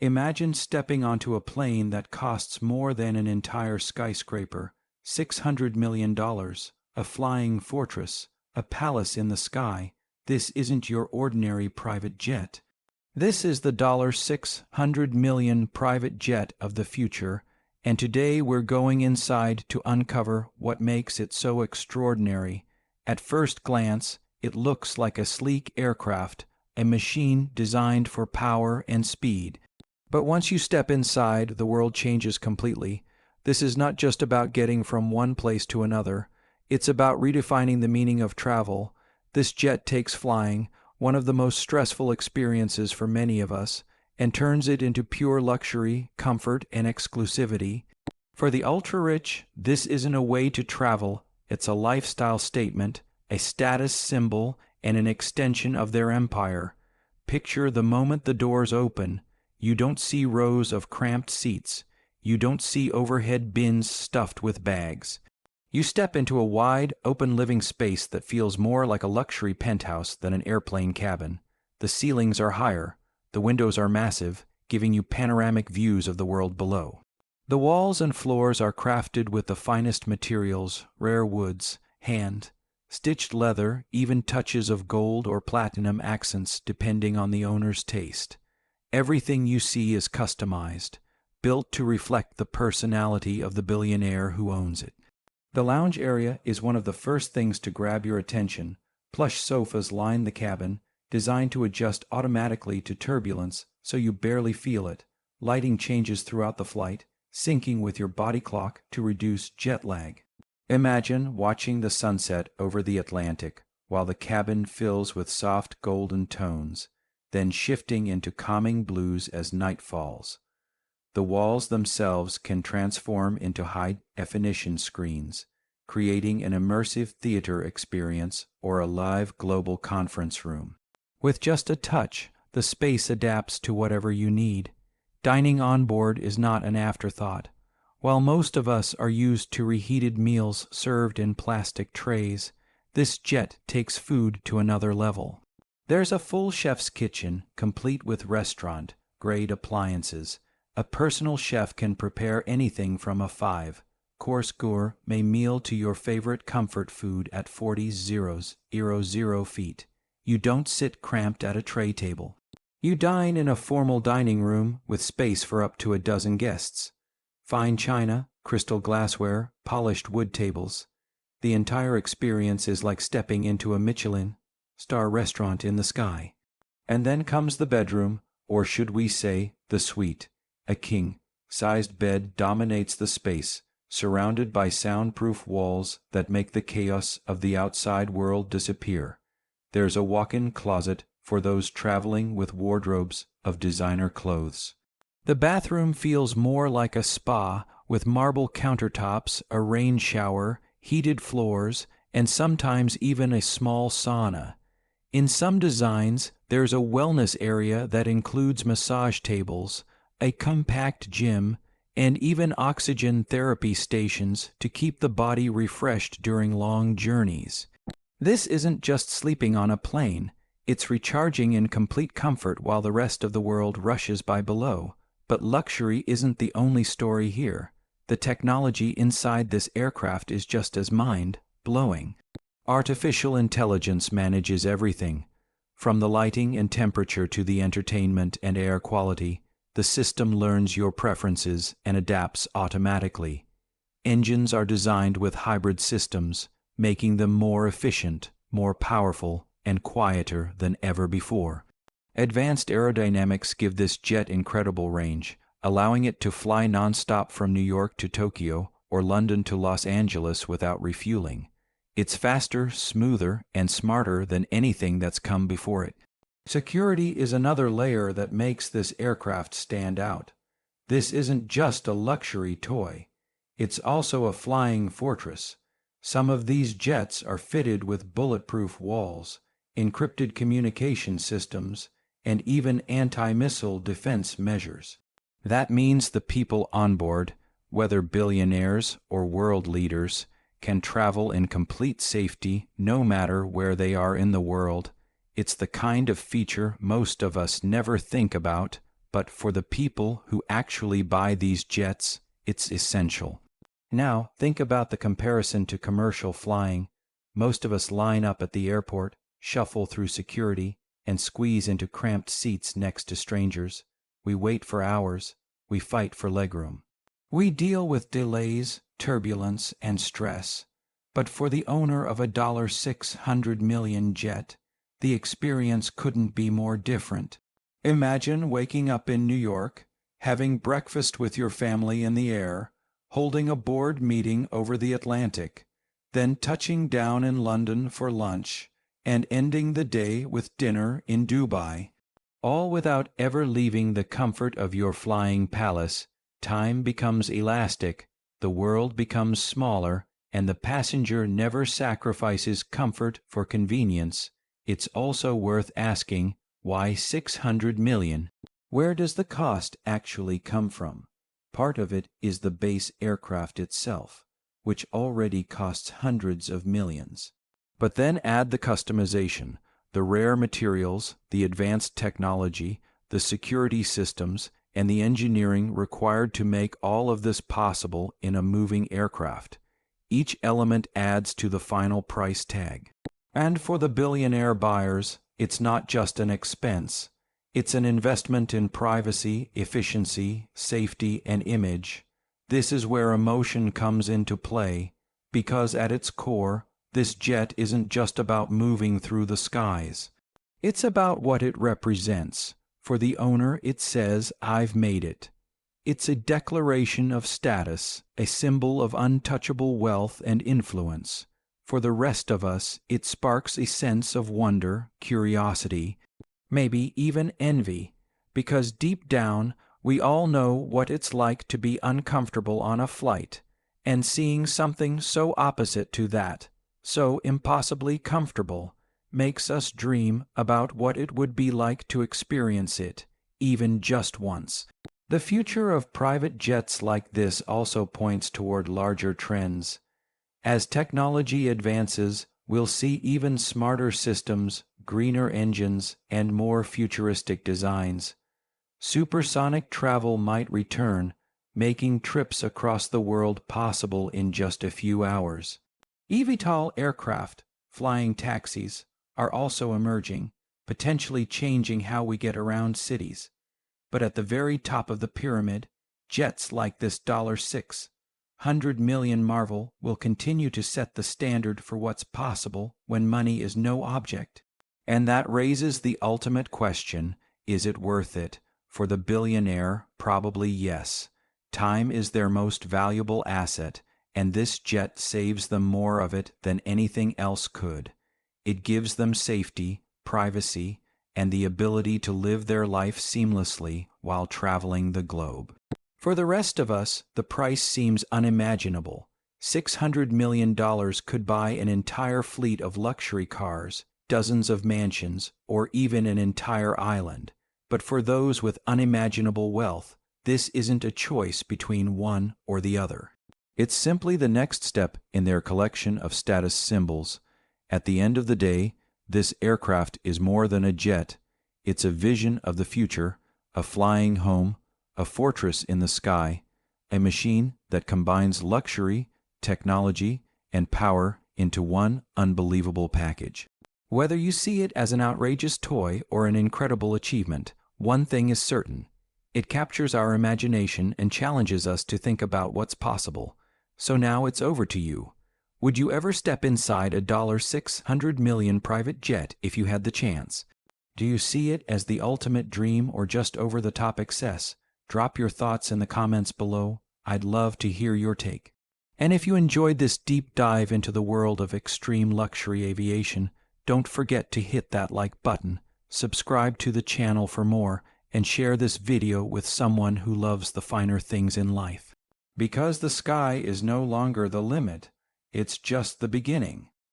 Imagine stepping onto a plane that costs more than an entire skyscraper, $600 million, a flying fortress, a palace in the sky. This isn't your ordinary private jet. This is the $600 million private jet of the future, and today we're going inside to uncover what makes it so extraordinary. At first glance, it looks like a sleek aircraft, a machine designed for power and speed. But once you step inside, the world changes completely. This is not just about getting from one place to another. It's about redefining the meaning of travel. This jet takes flying, one of the most stressful experiences for many of us, and turns it into pure luxury, comfort, and exclusivity. For the ultra-rich, this isn't a way to travel. It's a lifestyle statement, a status symbol, and an extension of their empire. Picture the moment the doors open. You don't see rows of cramped seats. You don't see overhead bins stuffed with bags. You step into a wide, open living space that feels more like a luxury penthouse than an airplane cabin. The ceilings are higher. The windows are massive, giving you panoramic views of the world below. The walls and floors are crafted with the finest materials, rare woods, hand-stitched leather, even touches of gold or platinum accents depending on the owner's taste. Everything you see is customized, built to reflect the personality of the billionaire who owns it. The lounge area is one of the first things to grab your attention. Plush sofas line the cabin, designed to adjust automatically to turbulence so you barely feel it. Lighting changes throughout the flight, syncing with your body clock to reduce jet lag. Imagine watching the sunset over the Atlantic while the cabin fills with soft golden tones, then shifting into calming blues as night falls. The walls themselves can transform into high-definition screens, creating an immersive theater experience or a live global conference room. With just a touch, the space adapts to whatever you need. Dining on board is not an afterthought. While most of us are used to reheated meals served in plastic trays, this jet takes food to another level. There's a full chef's kitchen, complete with restaurant-grade appliances. A personal chef can prepare anything from a 5-course gourmet meal to your favorite comfort food at 40,000 feet. You don't sit cramped at a tray table. You dine in a formal dining room with space for up to a dozen guests. Fine china, crystal glassware, polished wood tables. The entire experience is like stepping into a Michelin-star restaurant in the sky. And then comes the bedroom, or should we say, the suite. A king-sized bed dominates the space, surrounded by soundproof walls that make the chaos of the outside world disappear. There's a walk-in closet for those traveling with wardrobes of designer clothes. The bathroom feels more like a spa, with marble countertops, a rain shower, heated floors, and sometimes even a small sauna. In some designs, there's a wellness area that includes massage tables, a compact gym, and even oxygen therapy stations to keep the body refreshed during long journeys. This isn't just sleeping on a plane, it's recharging in complete comfort while the rest of the world rushes by below. But luxury isn't the only story here. The technology inside this aircraft is just as mind-blowing. Artificial intelligence manages everything. From the lighting and temperature to the entertainment and air quality, the system learns your preferences and adapts automatically. Engines are designed with hybrid systems, making them more efficient, more powerful, and quieter than ever before. Advanced aerodynamics give this jet incredible range, allowing it to fly nonstop from New York to Tokyo or London to Los Angeles without refueling. It's faster, smoother, and smarter than anything that's come before it. Security is another layer that makes this aircraft stand out. This isn't just a luxury toy. It's also a flying fortress. Some of these jets are fitted with bulletproof walls, encrypted communication systems, and even anti-missile defense measures. That means the people on board, whether billionaires or world leaders, can travel in complete safety no matter where they are in the world. It's the kind of feature most of us never think about, but for the people who actually buy these jets, it's essential. Now, think about the comparison to commercial flying. Most of us line up at the airport, shuffle through security, and squeeze into cramped seats next to strangers. We wait for hours. We fight for legroom. We deal with delays, turbulence, and stress. But for the owner of a $600 million jet, the experience couldn't be more different. Imagine waking up in New York, having breakfast with your family in the air, holding a board meeting over the Atlantic, then touching down in London for lunch, and ending the day with dinner in Dubai, all without ever leaving the comfort of your flying palace. Time becomes elastic, the world becomes smaller, and the passenger never sacrifices comfort for convenience. It's also worth asking, why $600 million? Where does the cost actually come from? Part of it is the base aircraft itself, which already costs hundreds of millions. But then add the customization, the rare materials, the advanced technology, the security systems, and the engineering required to make all of this possible in a moving aircraft. Each element adds to the final price tag. And for the billionaire buyers, it's not just an expense. It's an investment in privacy, efficiency, safety, and image. This is where emotion comes into play, because at its core, this jet isn't just about moving through the skies. It's about what it represents. For the owner, it says, "I've made it." It's a declaration of status, a symbol of untouchable wealth and influence. For the rest of us, it sparks a sense of wonder, curiosity, maybe even envy, because deep down, we all know what it's like to be uncomfortable on a flight, and seeing something so opposite to that, so impossibly comfortable, makes us dream about what it would be like to experience it, even just once. The future of private jets like this also points toward larger trends. As technology advances, we'll see even smarter systems, greener engines, and more futuristic designs. Supersonic travel might return, making trips across the world possible in just a few hours. eVTOL aircraft, flying taxis, are also emerging, potentially changing how we get around cities. But at the very top of the pyramid, jets like this $600 million marvel will continue to set the standard for what's possible when money is no object. And that raises the ultimate question, is it worth it? For the billionaire, probably yes. Time is their most valuable asset, and this jet saves them more of it than anything else could. It gives them safety, privacy, and the ability to live their life seamlessly while traveling the globe. For the rest of us, the price seems unimaginable. $600 million could buy an entire fleet of luxury cars, dozens of mansions, or even an entire island. But for those with unimaginable wealth, this isn't a choice between one or the other. It's simply the next step in their collection of status symbols. At the end of the day, this aircraft is more than a jet. It's a vision of the future, a flying home, a fortress in the sky, a machine that combines luxury, technology, and power into one unbelievable package. Whether you see it as an outrageous toy or an incredible achievement, one thing is certain. It captures our imagination and challenges us to think about what's possible. So now it's over to you. Would you ever step inside a $600 million private jet if you had the chance? Do you see it as the ultimate dream or just over-the-top excess? Drop your thoughts in the comments below. I'd love to hear your take. And if you enjoyed this deep dive into the world of extreme luxury aviation, don't forget to hit that like button, subscribe to the channel for more, and share this video with someone who loves the finer things in life. Because the sky is no longer the limit, it's just the beginning.